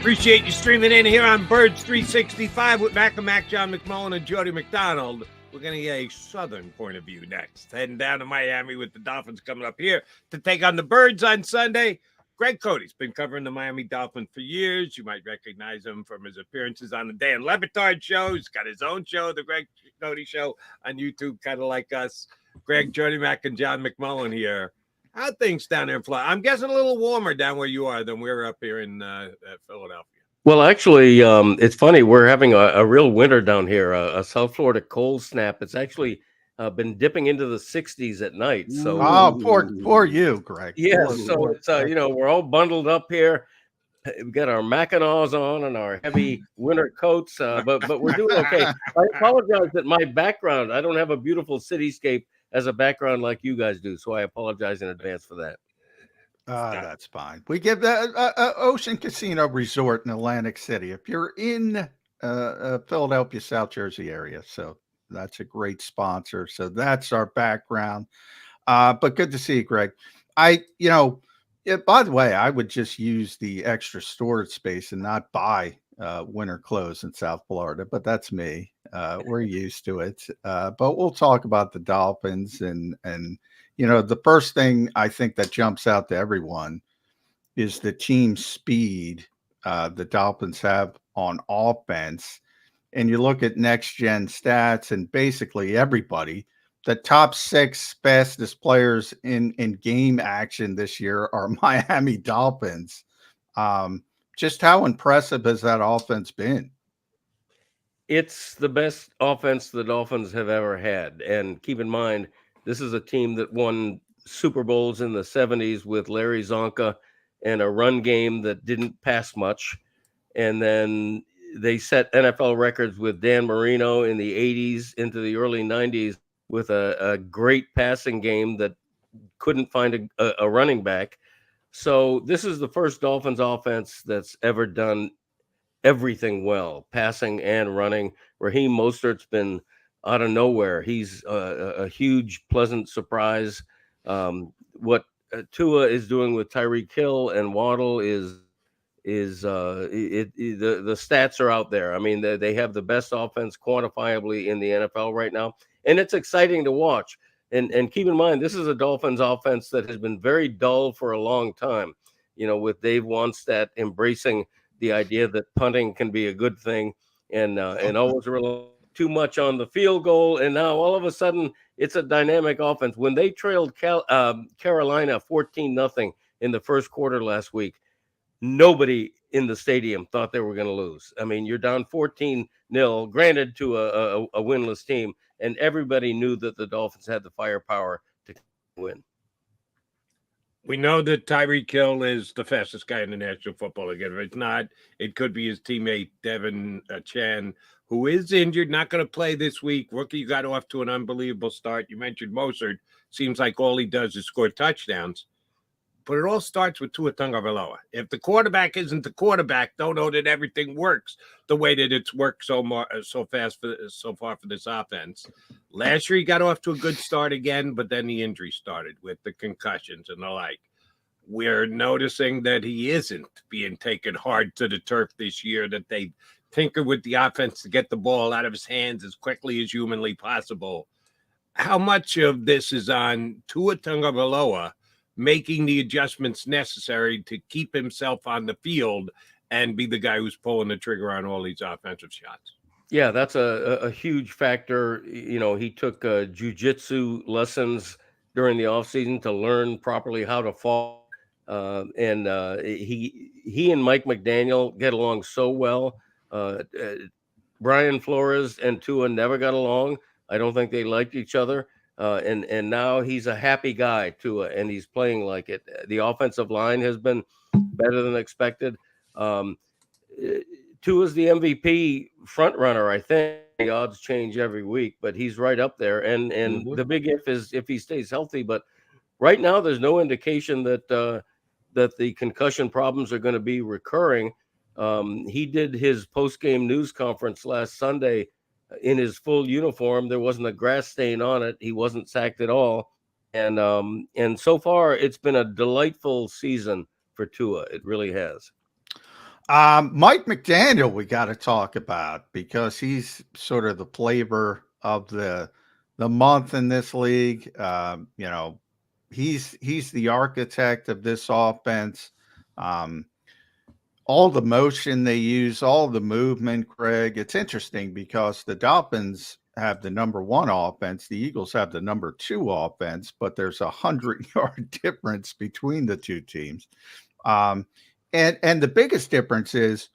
Appreciate you streaming in here on Birds 365 with Mac and Mac, John McMullen, and Jody McDonald. We're going to get a Southern point of view next. Heading down to Miami with the Dolphins coming up here to take on the Birds on Sunday. Greg Cote's been covering the Miami Dolphins for years. You might recognize him from his appearances on the Dan Le Batard show. He's got his own show, the Greg Cote Show on YouTube, kind of like us. Greg, Jody Mac, and John McMullen here. How are things down there in Florida? I'm guessing a little warmer down where you are than we're up here in Philadelphia. Well, actually, it's funny. We're having a real winter down here, a South Florida cold snap. It's actually been dipping into the 60s at night. So, poor you, Greg. Yeah, so it's we're all bundled up here. We got our Mackinaws on and our heavy winter coats, but we're doing okay. I apologize that my background. I don't have a beautiful cityscape as a background like you guys do, so I apologize in advance for that. That's fine. We give the Ocean Casino Resort in Atlantic City. If you're in Philadelphia, South Jersey area, so that's a great sponsor. So that's our background. But good to see you, Greg. By the way, I would just use the extra storage space and not buy winter clothes in South Florida, but that's me. We're used to it. But we'll talk about the Dolphins and the first thing I think that jumps out to everyone is the team speed the Dolphins have on offense. And you look at next gen stats and basically everybody, the top 6 fastest players in game action this year are Miami Dolphins. Just how impressive has that offense been? It's the best offense the Dolphins have ever had. And keep in mind, this is a team that won Super Bowls in the 70s with Larry Zonka and a run game that didn't pass much. And then they set NFL records with Dan Marino in the 80s into the early 90s with a great passing game that couldn't find a running back. So this is the first Dolphins offense that's ever done everything well, passing and running. Raheem Mostert's been out of nowhere. He's a huge, pleasant surprise. What Tua is doing with Tyreek Hill and Waddle the stats are out there. I mean, they have the best offense quantifiably in the NFL right now, and it's exciting to watch. And keep in mind, this is a Dolphins offense that has been very dull for a long time. With Dave Wannstedt embracing the idea that punting can be a good thing, and always rely too much on the field goal, and now all of a sudden it's a dynamic offense. When they trailed Carolina 14-0 in the first quarter last week, nobody in the stadium thought they were going to lose. I mean, you're down 14-0, granted to a winless team, and everybody knew that the Dolphins had the firepower to win. We know that Tyreek Hill is the fastest guy in the National Football League. If it's not, it could be his teammate, Devin Chan, who is injured, not going to play this week. Rookie got off to an unbelievable start. You mentioned Mostert. Seems like all he does is score touchdowns. But it all starts with Tua Tagovailoa. If the quarterback isn't the quarterback, don't know that everything works the way that it's worked so far for this offense. Last year, he got off to a good start again, but then the injury started with the concussions and the like. We're noticing that he isn't being taken hard to the turf this year, that they tinker with the offense to get the ball out of his hands as quickly as humanly possible. How much of this is on Tua Tagovailoa making the adjustments necessary to keep himself on the field and be the guy who's pulling the trigger on all these offensive shots? Yeah, that's a huge factor. He took jiu-jitsu lessons during the offseason to learn properly how to fall. And he and Mike McDaniel get along so well. Brian Flores and Tua never got along. I don't think they liked each other. And now he's a happy guy, Tua, and he's playing like it. The offensive line has been better than expected. Tua's the MVP front runner, I think. The odds change every week, but he's right up there. And the big if is if he stays healthy. But right now, there's no indication that the concussion problems are going to be recurring. He did his post-game news conference last Sunday in his full uniform. There wasn't a grass stain on it. He wasn't sacked at all. And so far, it's been a delightful season for Tua. It really has. Mike McDaniel, we got to talk about because he's sort of the flavor of the month in this league. He's the architect of this offense. Um, all the motion they use, all the movement, Greg. It's interesting because the Dolphins have the number 1 offense, the Eagles have the number 2 offense, but there's 100-yard difference between the two teams. And the biggest difference is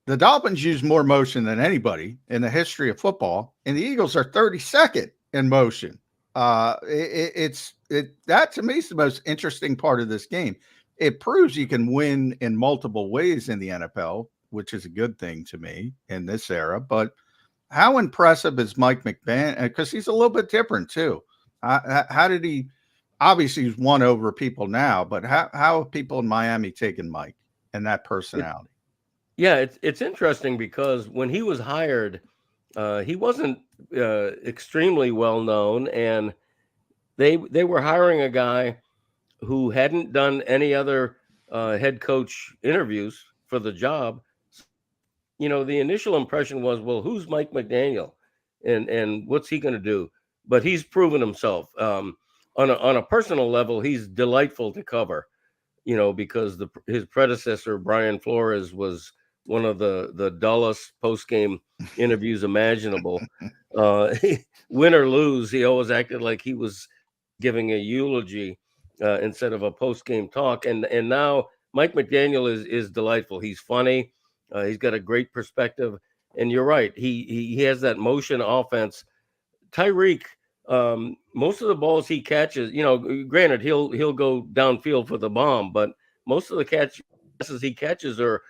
the Dolphins use more motion than anybody in the history of football, and the Eagles are 32nd in motion. That to me is the most interesting part of this game. It proves you can win in multiple ways in the NFL, which is a good thing to me in this era. But how impressive is Mike McMahon? Because he's a little bit different too. How did he? Obviously, he's won over people now, but how have people in Miami taken Mike and that personality? It's interesting because when he was hired, he wasn't extremely well known, and they were hiring a guy who hadn't done any other head coach interviews for the job. The initial impression was, well, who's Mike McDaniel, and what's he going to do? But he's proven himself. On a personal level, he's delightful to cover. Because his predecessor Brian Flores was one of the dullest post-game interviews imaginable. Win or lose, he always acted like he was giving a eulogy instead of a post-game talk. And now Mike McDaniel is delightful. He's funny. He's got a great perspective. And you're right. He has that motion offense. Tyreek, most of the balls he catches, granted he'll go downfield for the bomb, but most of the catches he catches are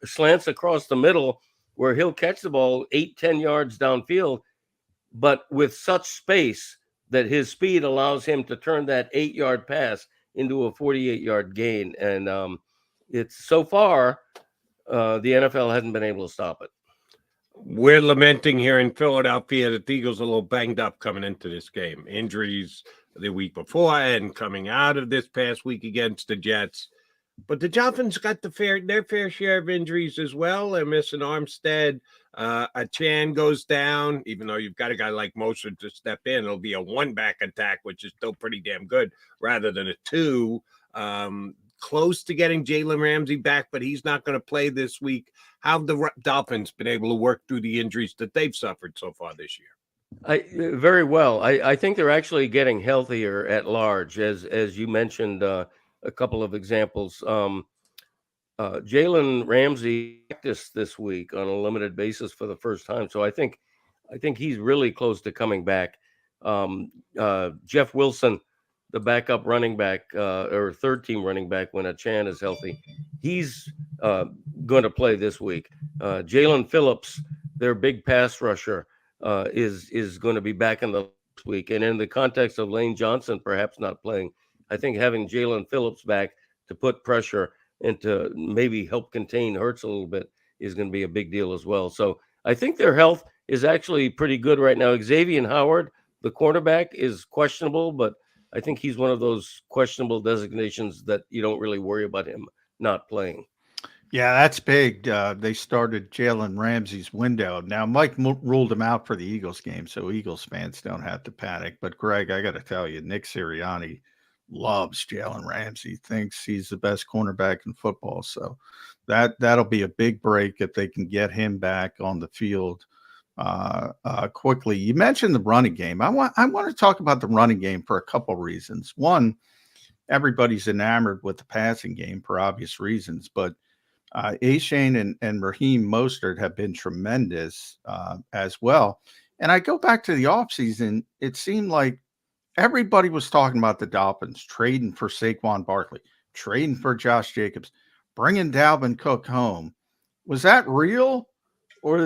slants across the middle where he'll catch the ball 8-10 yards downfield, but with such space that his speed allows him to turn that 8-yard pass into a 48-yard gain. And it's so far the NFL hasn't been able to stop it. We're lamenting here in Philadelphia that the Eagles are a little banged up coming into this game. Injuries the week before and coming out of this past week against the Jets. But the Dolphins got their fair share of injuries as well. They're missing Armstead. A Chan goes down, even though you've got a guy like Moser to step in. It'll be a 1-back attack, which is still pretty damn good, rather than a 2. Close to getting Jalen Ramsey back, but he's not going to play this week. How have the Dolphins been able to work through the injuries that they've suffered so far this year? Very well. I think they're actually getting healthier at large, as you mentioned a couple of examples. Jalen Ramsey practiced this week on a limited basis for the first time, so I think he's really close to coming back. Jeff Wilson, the backup running back or third team running back when a Chan is healthy, he's going to play this week. Jalen Phillips, their big pass rusher, is going to be back in the week. And in the context of Lane Johnson perhaps not playing, I think having Jalen Phillips back to put pressure and to maybe help contain Hurts a little bit is going to be a big deal as well. So I think their health is actually pretty good right now. Xavier Howard, the cornerback, is questionable, but I think he's one of those questionable designations that you don't really worry about him not playing. Yeah, that's big. They started Jalen Ramsey's window. Now, Mike ruled him out for the Eagles game, so Eagles fans don't have to panic. But, Greg, I got to tell you, Nick Sirianni loves Jalen Ramsey, thinks he's the best cornerback in football. So that'll be a big break if they can get him back on the field quickly. You mentioned the running game. I want to talk about the running game for a couple of reasons. One, everybody's enamored with the passing game for obvious reasons, but Achane and Raheem Mostert have been tremendous as well. And I go back to the offseason, it seemed like everybody was talking about the Dolphins trading for Saquon Barkley, trading for Josh Jacobs, bringing Dalvin Cook home. Was that real? Or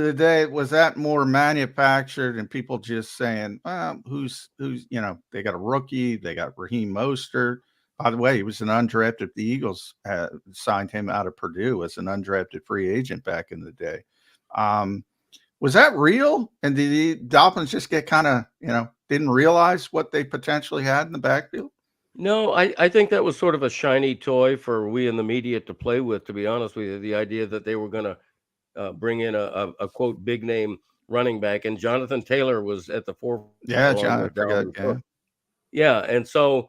was that more manufactured and people just saying, who's they got a rookie, they got Raheem Mostert. By the way, he was an undrafted. The Eagles signed him out of Purdue as an undrafted free agent back in the day. Was that real? And did the Dolphins just get kind of, didn't realize what they potentially had in the backfield? No, I think that was sort of a shiny toy for we in the media to play with, to be honest with you. The idea that they were going to bring in a quote big name running back, and Jonathan Taylor was at the forefront Yeah, along John, I with forgot. Dalvin Yeah. Cook. Yeah, and so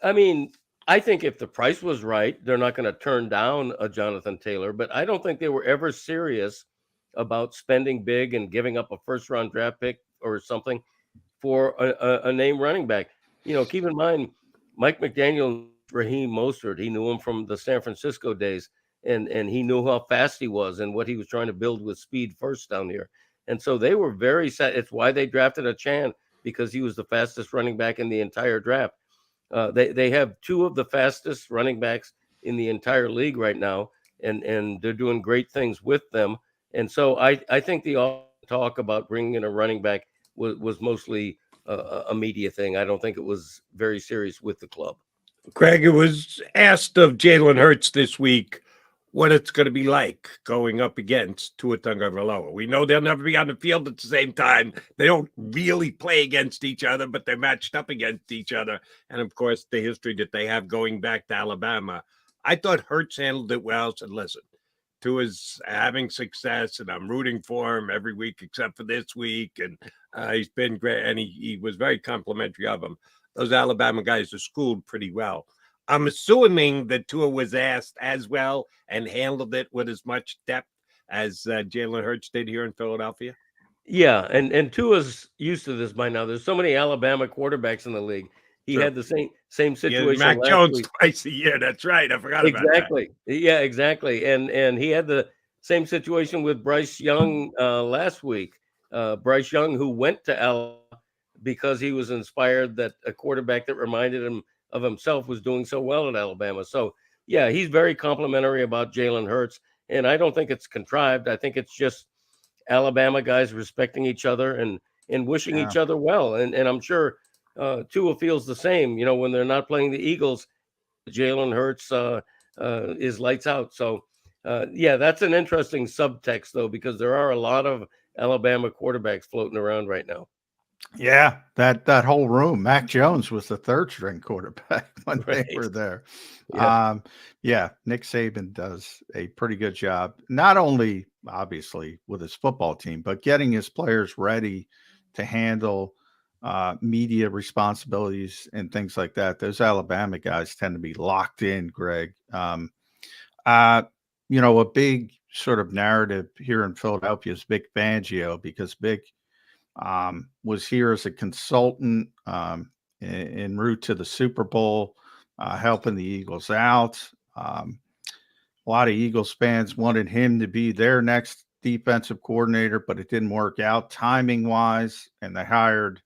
I mean, I think if the price was right, they're not going to turn down a Jonathan Taylor, but I don't think they were ever serious about spending big and giving up a first round draft pick or something for a name running back. Keep in mind, Mike McDaniel, Raheem Mostert, he knew him from the San Francisco days, and he knew how fast he was and what he was trying to build with speed first down here. And so they were very set. It's why they drafted a Chan, because he was the fastest running back in the entire draft. They have two of the fastest running backs in the entire league right now, and they're doing great things with them. And so I think the talk about bringing in a running back was mostly a media thing. I don't think it was very serious with the club. Greg, it was asked of Jalen Hurts this week what it's going to be like going up against Tua Tagovailoa. We know they'll never be on the field at the same time. They don't really play against each other, but they're matched up against each other. And of course, the history that they have going back to Alabama. I thought Hurts handled it well. Said, listen, Tua's having success, and I'm rooting for him every week except for this week. And he's been great, and he was very complimentary of him. Those Alabama guys are schooled pretty well. I'm assuming that Tua was asked as well and handled it with as much depth as Jalen Hurts did here in Philadelphia. Yeah, and Tua's used to this by now. There's so many Alabama quarterbacks in the league. He True. had the same Yeah, situation Mac last Jones week. twice a year. That's right. I forgot about that. Exactly. Yeah, exactly. And he had the same situation with Bryce Young last week. Bryce Young, who went to Alabama because he was inspired that a quarterback that reminded him of himself was doing so well at Alabama. So yeah, he's very complimentary about Jalen Hurts, and I don't think it's contrived. I think it's just Alabama guys respecting each other and wishing Yeah. each other well. And I'm sure Tua feels the same. When they're not playing the Eagles, Jalen Hurts is lights out. So, yeah, that's an interesting subtext, though, because there are a lot of Alabama quarterbacks floating around right now. Yeah, that whole room. Mac Jones was the third string quarterback when they Right. were there. Yeah. Yeah, Nick Saban does a pretty good job, not only obviously with his football team, but getting his players ready to handle media responsibilities and things like that. Those Alabama guys tend to be locked in, Greg. Uh, a big sort of narrative here in Philadelphia is Vic Fangio, because Vic was here as a consultant en route to the Super Bowl, helping the Eagles out. A lot of Eagles fans wanted him to be their next defensive coordinator, but it didn't work out timing wise. And they hired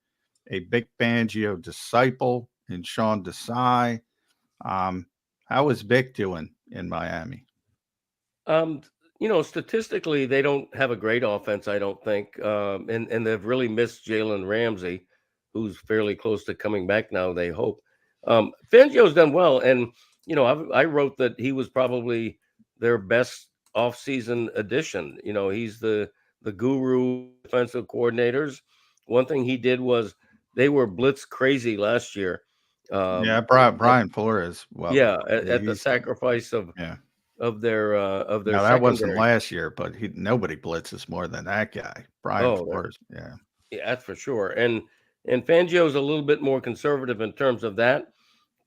a Vic Fangio disciple in Sean Desai. How is Vic doing in Miami? Um, statistically, they don't have a great offense, I don't think. And they've really missed Jalen Ramsey, who's fairly close to coming back now, they hope. Fangio's done well. And, I wrote that he was probably their best offseason addition. He's the guru defensive coordinators. One thing he did was they were blitz crazy last year. Yeah, At, Brian Flores. Well, yeah, at the he's sacrifice yeah. of their No, that wasn't secondary. last year, but nobody blitzes more than that guy, Brian Oh, Flores. Yeah. yeah, that's for sure. And Fangio's a little bit more conservative in terms of that.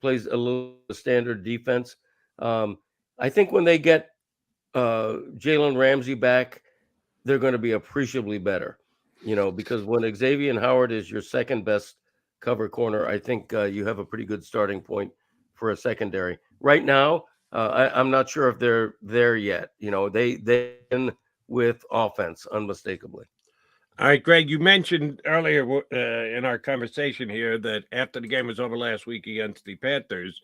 Plays a little standard defense. Um, I think when they get Jalen Ramsey back, they're going to be appreciably better. Because when Xavier Howard is your second best cover corner, I think you have a pretty good starting point for a secondary. Right now, I'm not sure if they're there yet. They've been with offense unmistakably. All right, Greg, you mentioned earlier in our conversation here that after the game was over last week against the Panthers,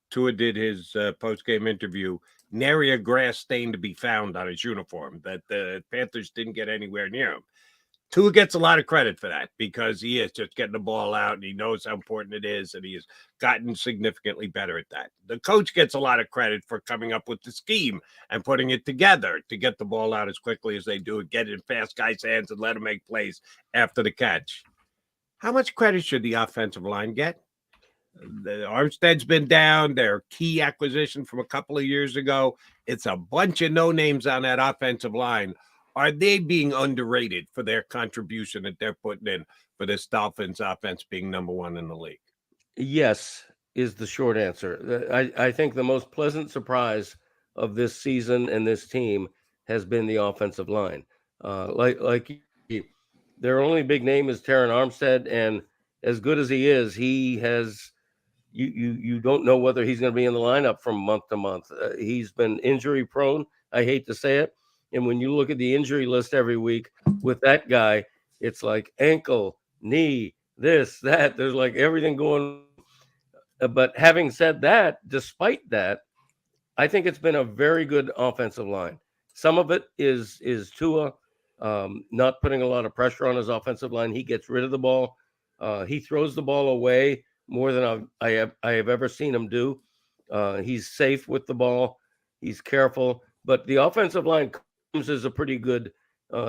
Tua did his post-game interview. Nary a grass stain to be found on his uniform, that the Panthers didn't get anywhere near him. Tua gets a lot of credit for that because he is just getting the ball out and he knows how important it is, and he has gotten significantly better at that. The coach gets a lot of credit for coming up with the scheme and putting it together to get the ball out as quickly as they do and get it in fast guys' hands and let them make plays after the catch. How much credit should the offensive line get? The Armstead's been down. Their key acquisition from a couple of years ago. It's a bunch of no names on that offensive line. Are they being underrated for their contribution that they're putting in for this Dolphins offense being number one in the league? Yes, is the short answer. I think the most pleasant surprise of this season and this team has been the offensive line. Their only big name is Terran Armstead, and as good as he is, he has you don't know whether he's going to be in the lineup from month to month. He's been injury prone. I hate to say it, and when you look at the injury list every week with that guy, it's like ankle, knee, this, that. There's like everything going. But having said that, despite that, I think it's been a very good offensive line. Some of it is Tua not putting a lot of pressure on his offensive line. He gets rid of the ball. He throws the ball away more than I have ever seen him do. He's safe with the ball. He's careful. But the offensive line comes as a pretty good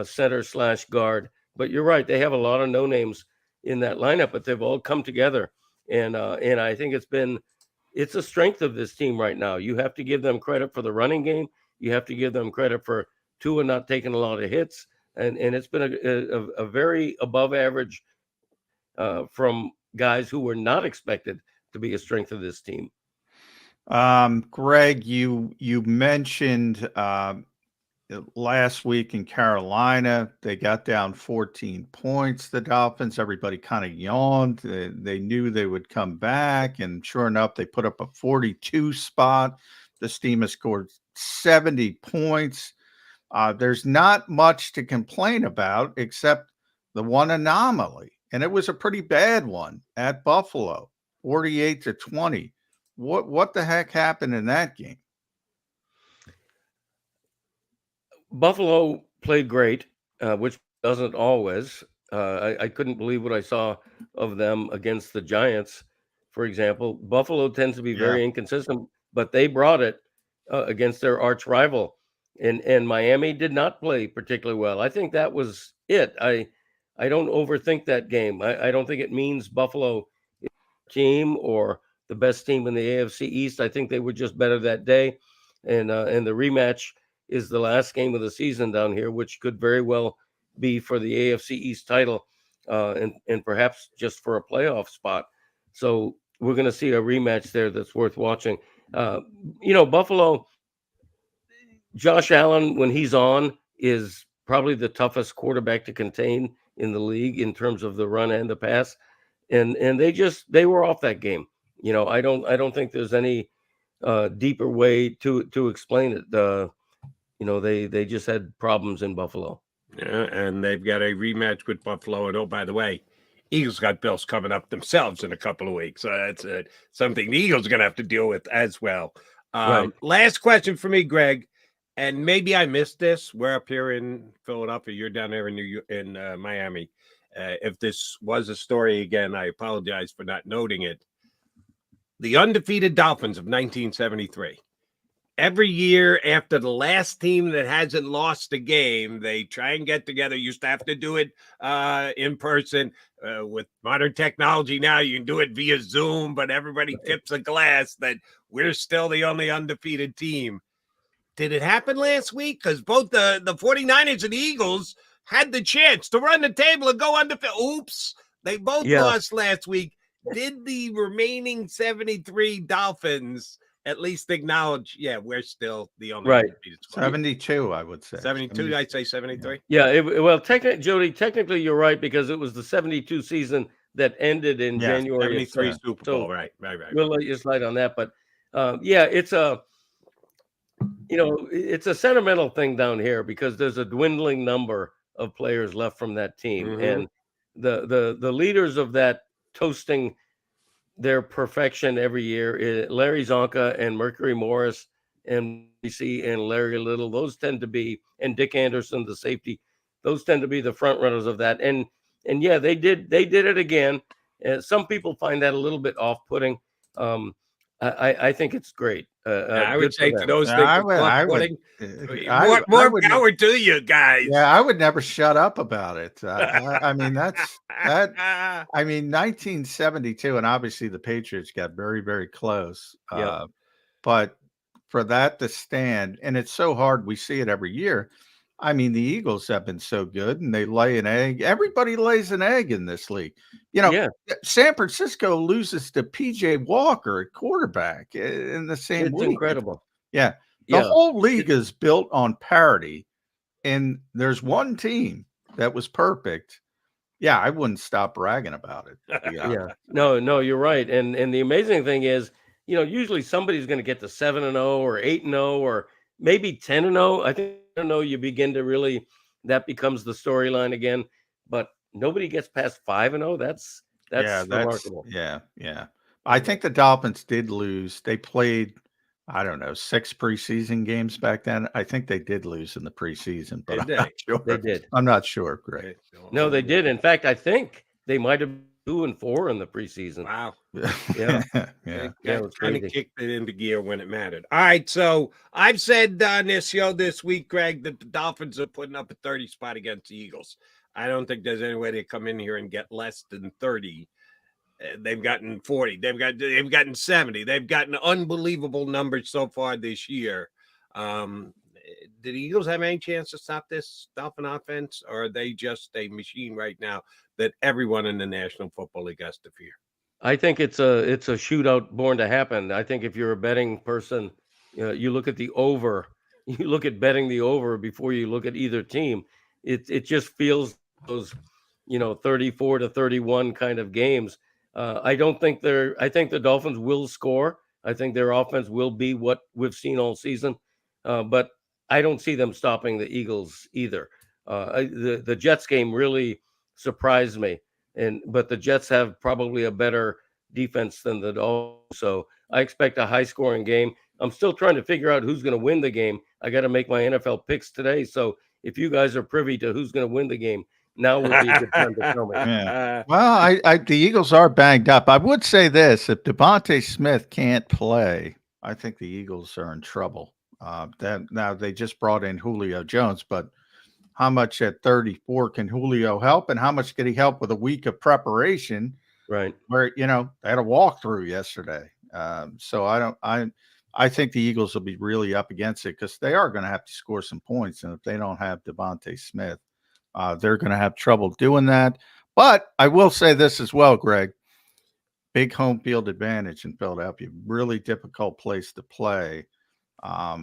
center/guard. But you're right. They have a lot of no names in that lineup, but they've all come together. And I think it's a strength of this team right now. You have to give them credit for the running game. You have to give them credit for Tua not taking a lot of hits. And it's been a very above average from guys who were not expected to be a strength of this team. Greg, you mentioned last week in Carolina, they got down 14 points, the Dolphins. Everybody kind of yawned. They knew they would come back, and sure enough, they put up a 42 spot. This team has scored 70 points. There's not much to complain about except the one anomaly, and it was a pretty bad one at Buffalo, 48-20. What the heck happened in that game? Buffalo played great, which doesn't always. I couldn't believe what I saw of them against the Giants, for example. Buffalo tends to be very inconsistent, but they brought it against their arch rival. And Miami did not play particularly well. I think that was it. I don't overthink that game. I don't think it means Buffalo is a team or the best team in the AFC East. I think they were just better that day. And the rematch is the last game of the season down here, which could very well be for the AFC East title and perhaps just for a playoff spot. So we're going to see a rematch there that's worth watching. Buffalo, Josh Allen, when he's on, is probably the toughest quarterback to contain in the league in terms of the run and the pass. And they were off that game. I don't think there's any deeper way to explain it. They just had problems in Buffalo. Yeah, and they've got a rematch with Buffalo. And oh, by the way, Eagles got Bills coming up themselves in a couple of weeks. So that's something the Eagles are going to have to deal with as well. Right. Last question for me, Greg, and maybe I missed this. We're up here in Philadelphia. You're down there in Miami. If this was a story again, I apologize for not noting it. The undefeated Dolphins of 1973. Every year after the last team that hasn't lost a game, they try and get together. Used to have to do it in person. With modern technology now, you can do it via Zoom, but everybody tips a glass that we're still the only undefeated team. Did it happen last week? Because both the 49ers and the Eagles had the chance to run the table and go undefeated. Oops, they both lost last week. Did the remaining 73 Dolphins at least acknowledge, we're still the only undefeated squad? 72, I would say. 72, I'd say 73. Yeah, technically you're right, because it was the 72 season that ended in January. 73 Super Bowl, right. We'll let you slide on that, but it's a sentimental thing down here because there's a dwindling number of players left from that team, and the leaders of that toasting their perfection every year, Larry Zonka and Mercury Morris and BC and Larry Little, those tend to be, and Dick Anderson, the safety, those tend to be the front runners of that. And they did it again. Some people find that a little bit off-putting. I think it's great. I would good for say to them. those Yeah, things, I would, more would, power to you guys. yeah, I would never shut up about it. I mean, that. I mean, 1972, and obviously the Patriots got very, very close. Yep. But for that to stand, and it's so hard, we see it every year. I mean, the Eagles have been so good, and they lay an egg. Everybody lays an egg in this league. Yeah, San Francisco loses to PJ Walker at quarterback in the same it's week. incredible. Yeah. The Yeah. whole league is built on parity, and there's one team that was perfect. Yeah, I wouldn't stop bragging about it. Yeah. No, you're right. And the amazing thing is, usually somebody's going to get to 7-0 or 8-0 or maybe 10-0. I think 10-0 you begin to really, that becomes the storyline again. But nobody gets past 5-0. That's remarkable. Yeah. I think the Dolphins did lose. They played, I don't know, 6 preseason games back then. I think they did lose in the preseason, but I'm not sure. They did. I'm not sure, Greg. No, they did. In fact, I think they might have been 2-4 in the preseason. Wow. Yeah. Yeah. Yeah, it was kind of crazy. kicked it into gear when it mattered. All right, so I've said on this show this week, Greg, that the Dolphins are putting up a 30 spot against the Eagles. I don't think there's any way they come in here and get less than 30. They've gotten 40. They've gotten 70. They've gotten unbelievable numbers so far this year. Do the Eagles have any chance to stop this Dolphin offense, or are they just a machine right now that everyone in the National Football League has to fear? I think it's a shootout born to happen. I think if you're a betting person, you look at the over, you look at betting the over before you look at either team. It just feels those 34-31 kind of games. I think the Dolphins will score. I think their offense will be what we've seen all season, but I don't see them stopping the Eagles either. The Jets game really surprised me, but the Jets have probably a better defense than the Dolphins, so I expect a high-scoring game. I'm still trying to figure out who's going to win the game. I got to make my NFL picks today, so if you guys are privy to who's going to win the game, now would be a good time to tell me. Yeah. Well, the Eagles are banged up. I would say this: if Devontae Smith can't play, I think the Eagles are in trouble. Now they just brought in Julio Jones, but how much at 34 can Julio help, and how much can he help with a week of preparation? Right. Where they had a walkthrough yesterday. So I think the Eagles will be really up against it because they are going to have to score some points, and if they don't have Devontae Smith, they're going to have trouble doing that. But I will say this as well, Greg. Big home field advantage in Philadelphia. Really difficult place to play. I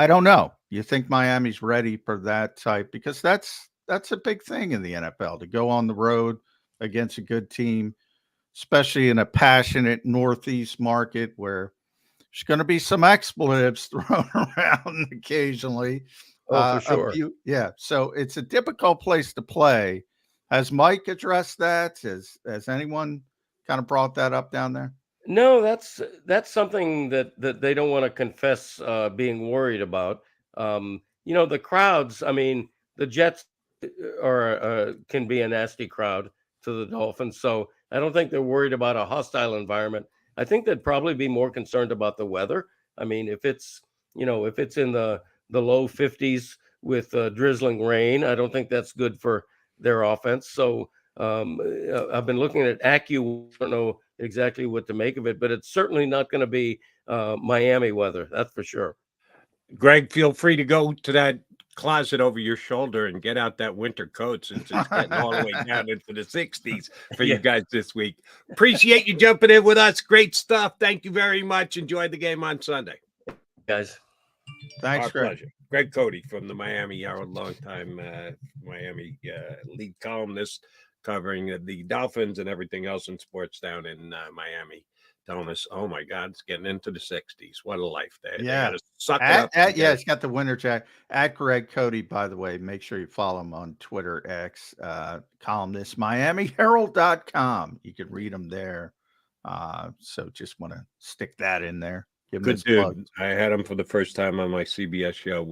don't know. You think Miami's ready for that type? Because that's a big thing in the NFL, to go on the road against a good team, especially in a passionate Northeast market where there's going to be some expletives thrown around occasionally. Oh, for sure. So it's a difficult place to play. Has Mike addressed that? Has anyone kind of brought that up down there? No, that's something that they don't want to confess being worried about. The crowds. I mean, the Jets can be a nasty crowd to the Dolphins, so I don't think they're worried about a hostile environment. I think they'd probably be more concerned about the weather. I mean, if it's in the low 50s with drizzling rain, I don't think that's good for their offense. So I've been looking at AccuWeather. I don't know exactly what to make of it, but it's certainly not going to be Miami weather. That's for sure. Greg, feel free to go to that closet over your shoulder and get out that winter coat, since it's getting all the way down into the 60s for you guys this week. Appreciate you jumping in with us. Great stuff. Thank you very much. Enjoy the game on Sunday. Guys. Thanks, Our Greg. pleasure. Greg Cote from the Miami Herald, longtime Miami lead columnist, covering the Dolphins and everything else in sports down in Miami. Telling us, oh my God, it's getting into the 60s. What a life! They gotta suck it up. It's got the winter jack at Greg Cote. By the way, make sure you follow him on Twitter, X, columnist, MiamiHerald.com. You can read him there. So just want to stick that in there. Give him Good his plug. dude. I had him for the first time on my CBS show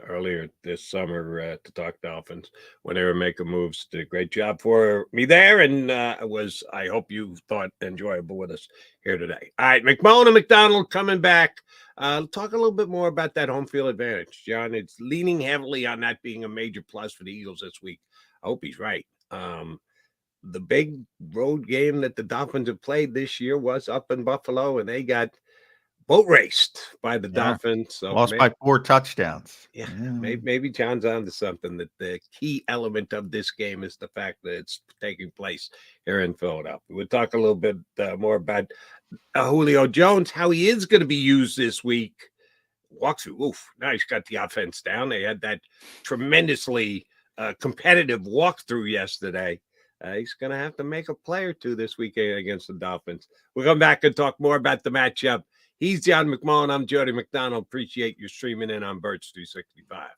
earlier this summer to talk Dolphins when they were making moves. Did a great job for me there, and I hope you thought enjoyable with us here today. All right, McMullen and McDonald coming back. Talk a little bit more about that home field advantage, John. It's leaning heavily on that being a major plus for the Eagles this week. I hope he's right. The big road game that the Dolphins have played this year was up in Buffalo, and they got boat raced by the Dolphins. So lost by 4 touchdowns. Yeah, maybe John's onto something. That the key element of this game is the fact that it's taking place here in Philadelphia. We'll talk a little bit more about Julio Jones, how he is going to be used this week. Walkthrough. Oof! Now he's got the offense down. They had that tremendously competitive walkthrough yesterday. He's going to have to make a play or two this weekend against the Dolphins. We'll come back and talk more about the matchup. He's John McMullen. I'm Jody McDonald. Appreciate you streaming in on Birds 365.